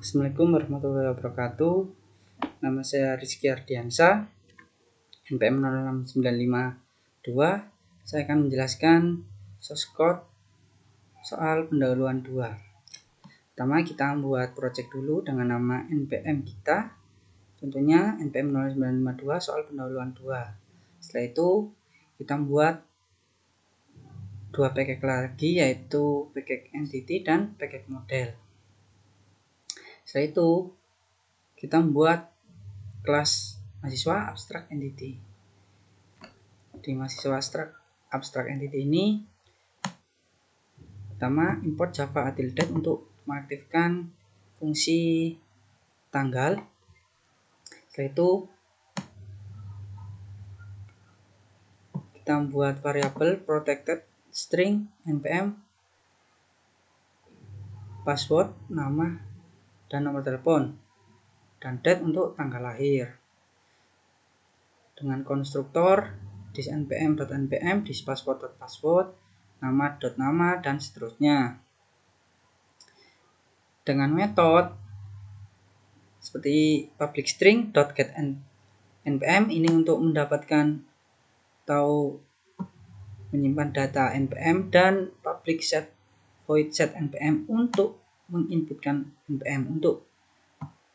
Assalamualaikum warahmatullahi wabarakatuh. Nama saya Rizky Ardiansyah, NPM 06952. Saya akan menjelaskan source code soal pendahuluan 2. Pertama, kita membuat project dulu dengan nama NPM kita. Contohnya NPM 0952 soal pendahuluan 2. Setelah itu kita membuat dua package lagi, yaitu package entity dan package model. Setelah itu kita membuat kelas mahasiswa abstract entity. Di mahasiswa abstract entity ini, pertama import Java Util.dat untuk mengaktifkan fungsi tanggal. Setelah itu kita membuat variabel protected string npm password, nama dan nomor telepon, dan date untuk tanggal lahir. Dengan konstruktor thisNPM.npm, thisPassword.password, nama.nama, dan seterusnya. Dengan metode seperti public string.getNPM ini untuk mendapatkan atau menyimpan data npm, dan public set void set npm untuk menginputkan npm, untuk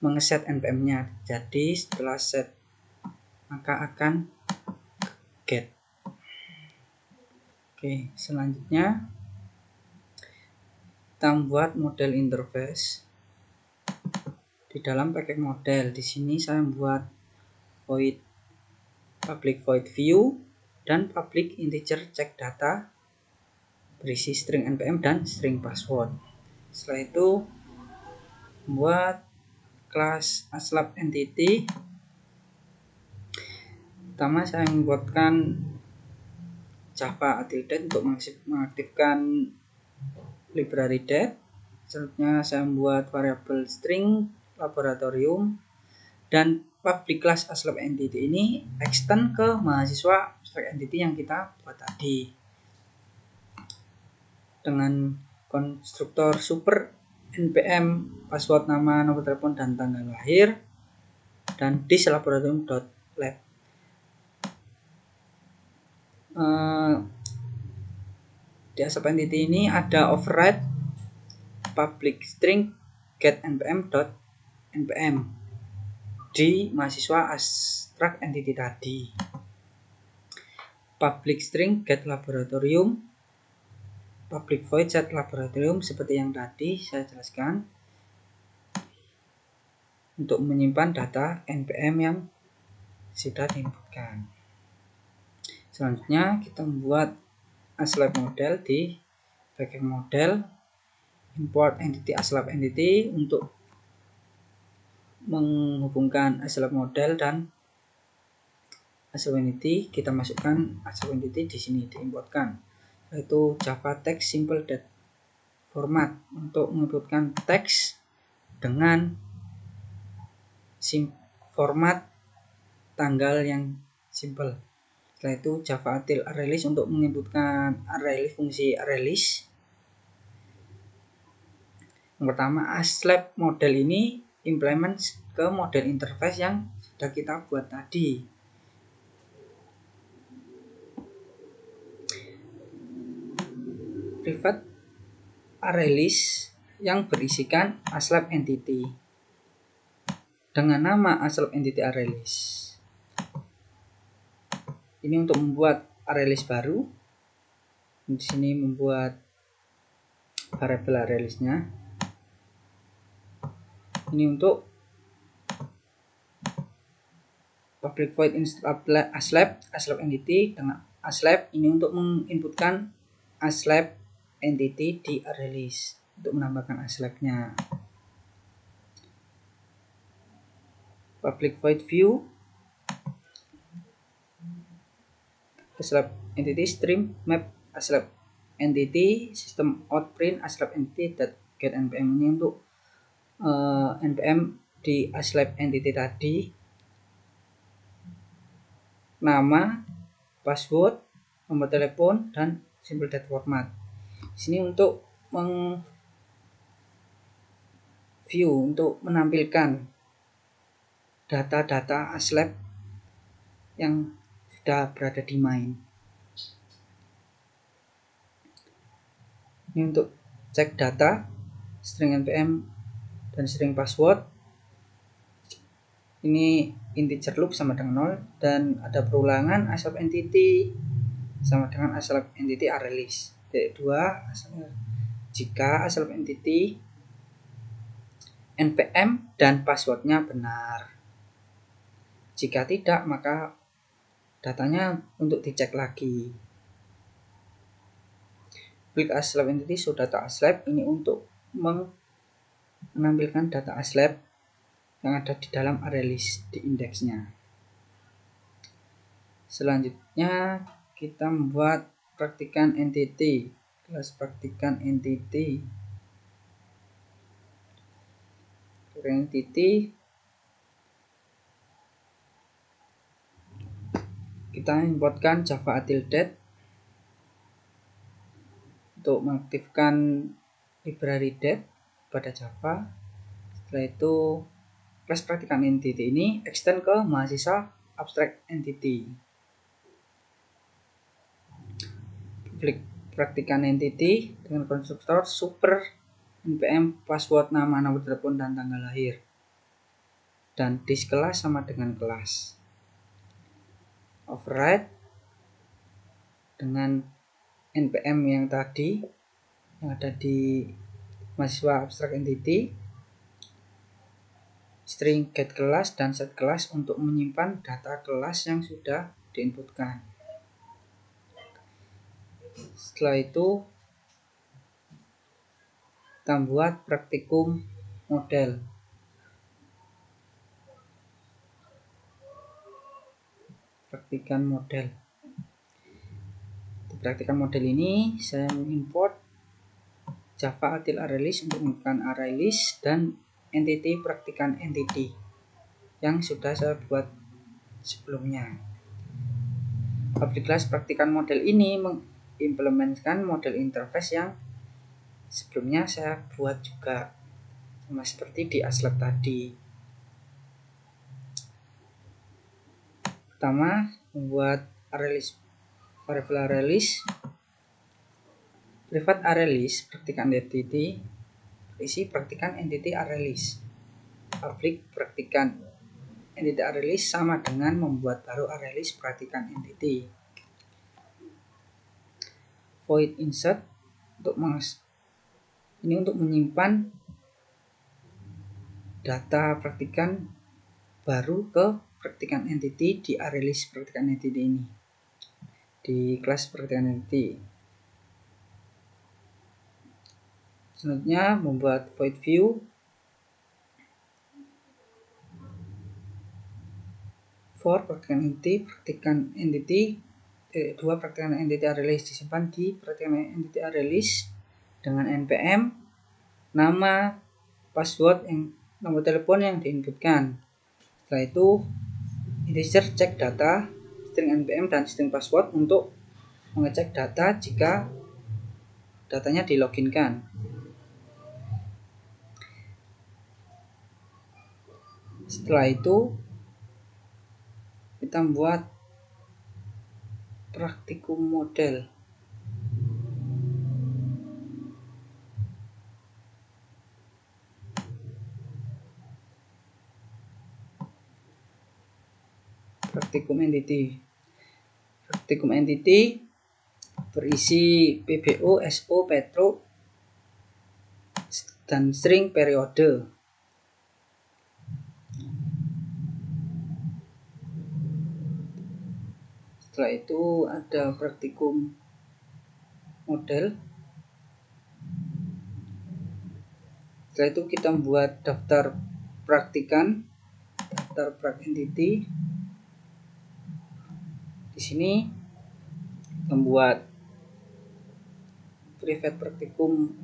mengeset npm-nya. Jadi setelah set maka akan get. Oke, selanjutnya kita membuat model interface di dalam package model. Di sini saya membuat void public void view dan public integer check data berisi string npm dan string password. Setelah itu membuat kelas aslab entity. Pertama saya membuatkan Java Util.dat untuk mengaktifkan library dat. Selanjutnya saya membuat variabel string laboratorium, dan public class aslab entity ini extend ke mahasiswa abstract entity yang kita buat tadi. Dengan konstruktor super npm password, nama, nomor telepon, dan tanggal lahir, dan thisLaboratorium.lab. Di aslab entity ini ada override public string getNPM.npm di mahasiswa abstract entity tadi. Public string get laboratorium, public void set laboratorium seperti yang tadi saya jelaskan, untuk menyimpan data npm yang sudah diinputkan. Selanjutnya kita membuat aslab model di package model. Import entity aslab entity untuk menghubungkan aslab model dan aslab entity. Kita masukkan aslab entity di sini, diimportkan, yaitu Java text simple date format untuk menginputkan teks dengan format tanggal yang simple. Setelah itu Java Util ArrayList untuk menginputkan ArrayList, fungsi ArrayList. Yang pertama, aslab model ini implement ke model interface yang sudah kita buat tadi. Private ArrayList yang berisikan aslab entity dengan nama aslab entity ArrayList. Ini untuk membuat ArrayList baru. Di sini membuat variabel ArrayList-nya. Ini untuk public void aslab entity dengan aslab ini untuk menginputkan aslab entity di ArrayList untuk menambahkan aslabnya. Public void view aslab entity stream map aslab entity system out print aslab entity get npm ini untuk npm di aslab entity tadi, nama, password, nomor telepon, dan simple date format. Di sini untuk view untuk menampilkan data-data ASLab yang sudah berada di main. Ini untuk cek data string npm dan string password. Ini integer loop sama dengan 0 dan ada perulangan ASLab entity sama dengan ASLab entity arraylist. D2 jika ASLab entity npm dan passwordnya benar. Jika tidak, maka datanya untuk dicek lagi. Klik ASLab entity show data ASLab ini untuk menampilkan data ASLab yang ada di dalam arraylist di indeksnya. Selanjutnya kita membuat praktikan entity, kelas praktikan entity. Kita importkan Java Util-Det untuk mengaktifkan library det pada Java. Setelah itu kelas praktikan entity ini extend ke mahasiswa abstract entity. Klik praktikan entity dengan konstruktor super npm password nama, nomor telepon dan tanggal lahir, dan this kelas sama dengan kelas. Override dengan npm yang tadi yang ada di mahasiswa abstract entity, string get kelas dan set kelas untuk menyimpan data kelas yang sudah diinputkan. Setelah itu kita buat praktikum model. Praktikan model. Di praktikan model ini saya mengimport Java Util Arraylist untuk menggunakan arraylist dan entity praktikan entity yang sudah saya buat sebelumnya. Public class praktikan model ini mengimplementkan model interface yang sebelumnya saya buat juga, sama seperti di ASLab tadi. Pertama, membuat arraylist, variable arraylist, private arraylist praktikan entity, isi praktikan entity arraylist. Public praktikan entity arraylist sama dengan membuat baru arraylist praktikan entity. Void insert untuk menyimpan data praktikan baru ke praktikan entity di arraylist praktikan entity ini, di kelas praktikan entity. Selanjutnya membuat void view for praktikan entity dua praktikan entity arraylist disimpan di praktikan entity arraylist dengan npm, nama, password, yang nomor telepon yang diinputkan. Setelah itu integer cek data string npm dan string password untuk mengecek data jika datanya diloginkan. Setelah itu kita membuat praktikum model. Praktikum entity berisi PBO, SO, Petro, dan string periode. Setelah itu ada praktikum model. Setelah itu kita membuat daftar praktikan, daftar prak entity. Di sini membuat private praktikum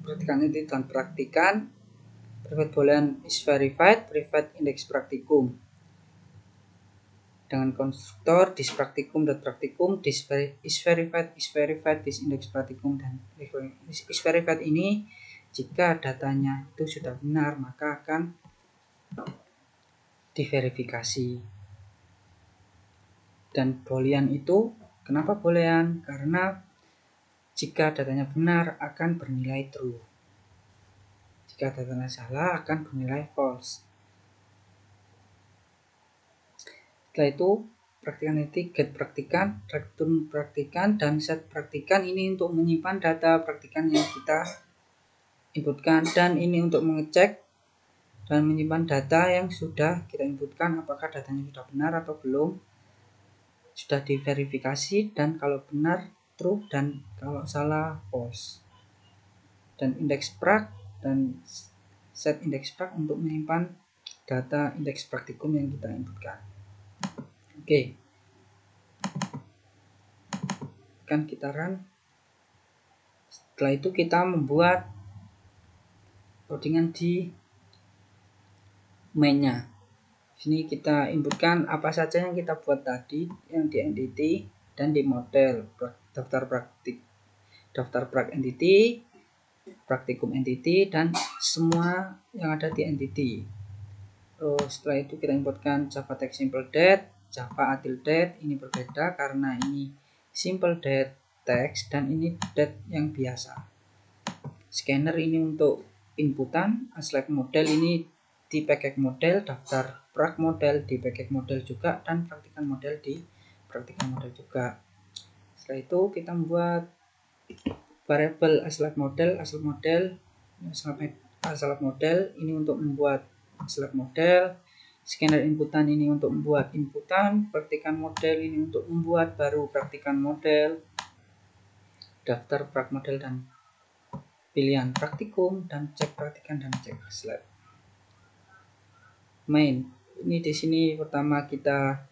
praktikan entity dan praktikan, private boolean is verified, private index praktikum dengan konstruktor this praktikum dot praktikum, this is verified, this index praktikum, dan is verified ini Jika datanya itu sudah benar, maka akan diverifikasi. Dan boolean itu, kenapa boolean? Karena jika datanya benar akan bernilai true. Jika datanya salah akan bernilai false. Setelah itu praktikan nanti get praktikan, return praktikan, dan set praktikan. Ini untuk menyimpan data praktikan yang kita inputkan, dan ini untuk mengecek dan menyimpan data yang sudah kita inputkan apakah datanya sudah benar atau belum, sudah diverifikasi, dan kalau benar true dan kalau salah false. Dan index prac dan set index prac untuk menyimpan data indeks praktikum yang kita inputkan. Oke, kan kita run. Setelah itu kita membuat codingan di mainnya. Sini kita inputkan apa saja yang kita buat tadi, yang di entity dan di model, daftar prac entity, praktikum entity, dan semua yang ada di entity. Terus setelah itu kita inputkan Java text simple date, Java util date. Ini berbeda karena ini simple date text dan ini date yang biasa. Scanner ini untuk inputan, select model ini di package model, daftar prac model di package model juga, dan praktikan model di praktikan model juga. Setelah itu kita membuat variable select model ini untuk membuat select model, scanner inputan ini untuk membuat inputan, praktikan model ini untuk membuat baru praktikan model, daftar prac model dan pilihan praktikum, dan cek praktikan dan cek select. Main ini di sini pertama kita,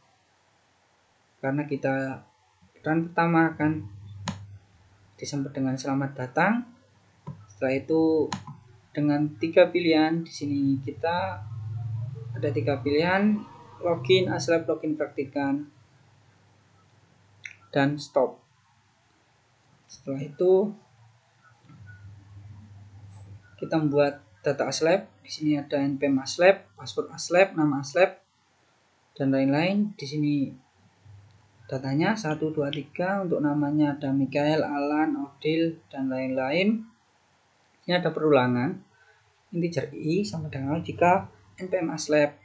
karena kita run pertama akan disambut dengan selamat datang. Setelah itu dengan 3 pilihan, di sini kita ada 3 pilihan, login, aslab, login praktikan, dan stop. Setelah itu kita membuat data aslab. Di sini ada npm aslab, password aslab, nama aslab, dan lain-lain. Di sini datanya 1, 2, 3. Untuk namanya ada Mikael, Alan, Odil, dan lain-lain. Ini ada perulangan integer i sama dengan jika npm aslab.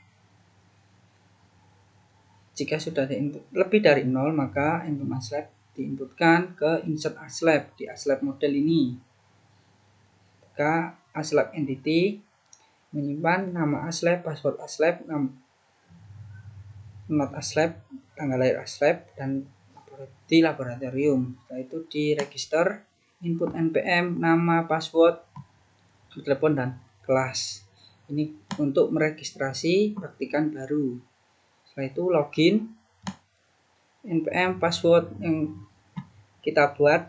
Jika sudah lebih dari 0, maka npm aslab diinputkan ke insert aslab di aslab model ini. Maka aslab entity menyimpan nama aslab, password aslab, not aslab, tanggal lahir aslab, dan di laboratorium. Setelah itu di register input npm, nama, password, telepon, dan kelas. Ini untuk meregistrasi praktikan baru. Setelah itu login, npm password yang kita buat,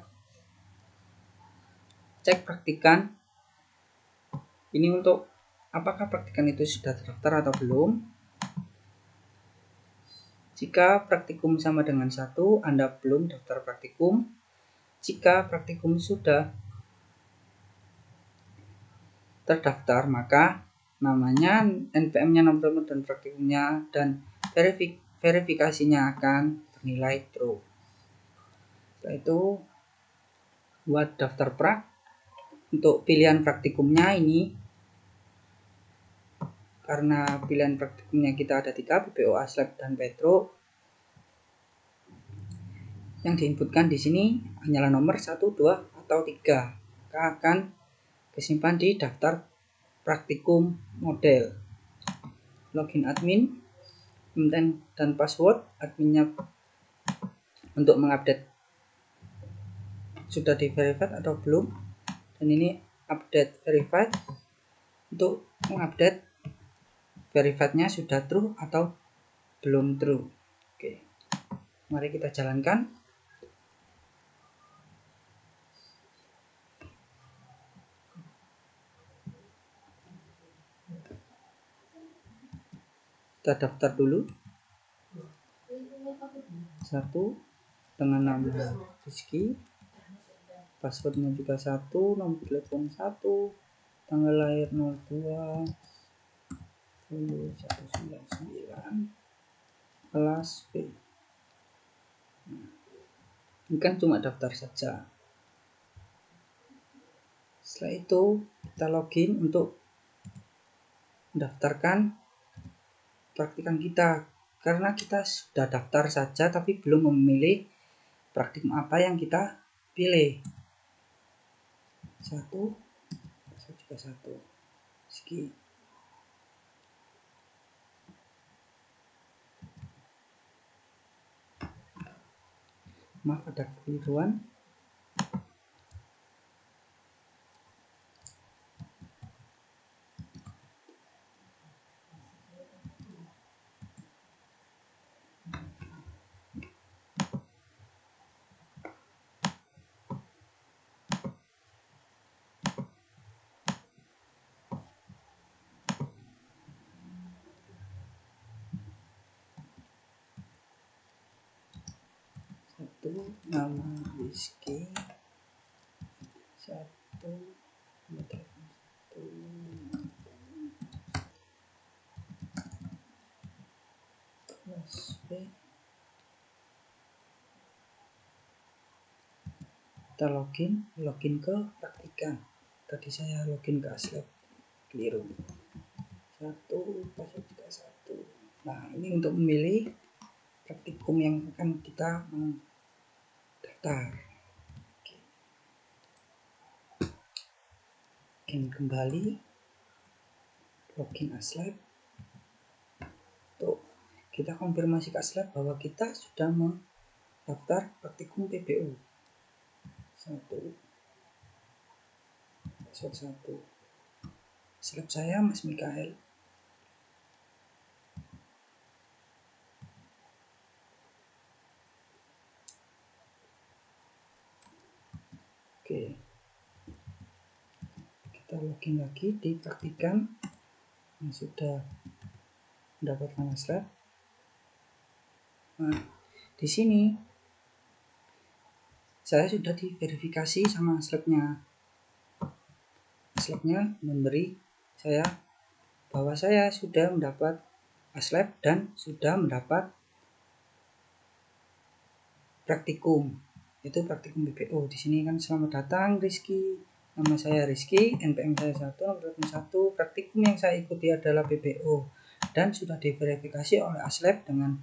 cek praktikan. Ini untuk apakah praktikan itu sudah terdaftar atau belum. Jika praktikum sama dengan 1, Anda belum daftar praktikum. Jika praktikum sudah terdaftar, maka namanya, npm-nya, nomor dan praktikumnya, dan verifikasinya akan bernilai true. Setelah itu buat daftar prac. Untuk pilihan praktikumnya ini, karena pilihan praktikumnya kita ada 3, BPO, aslab, dan Petro. Yang diinputkan di sini hanyalah nomor 1, 2, atau 3. Maka akan disimpan di daftar praktikum model. Login admin, dan password adminnya untuk mengupdate sudah di verified atau belum, dan ini update verified untuk mengupdate verifiednya sudah true atau belum true. Oke, mari kita jalankan. Kita daftar dulu. 1 dengan nama Rizky, passwordnya juga 1, nomor telepon 1, tanggal lahir 02 199, kelas B. Ini kan cuma daftar saja. Setelah itu kita login untuk mendaftarkan praktikum kita, karena kita sudah daftar saja tapi belum memilih praktikum apa yang kita pilih. 1 skip. Maaf ada kekeliruan. Nama Rizky 1 kelas B. Kita login ke praktikan. Tadi saya login ke Aslab, keliru. 1 Nah, ini untuk memilih praktikum yang akan kita daftar. Kembali login Aslab. Tuh, kita konfirmasi ke Aslab bahwa kita sudah mendaftar praktikum PBU. 1 Aslab saya Mas Mikael. Oke, kita login lagi di praktikan yang sudah mendapatkan Aslab. Nah, di sini saya sudah diverifikasi sama Aslabnya. Aslabnya memberi saya bahwa saya sudah mendapat Aslab dan sudah mendapat praktikum, itu praktikum BPO. Di sini kan selamat datang Rizky, nama saya Rizky, NPM saya 1, nomor telepon 1, praktikum yang saya ikuti adalah BPO dan sudah diverifikasi oleh Aslab dengan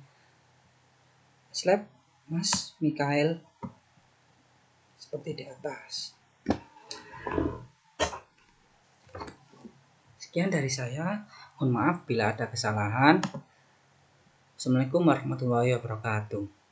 Aslab Mas Mikael seperti di atas. Sekian dari saya, mohon maaf bila ada kesalahan. Assalamualaikum warahmatullahi wabarakatuh.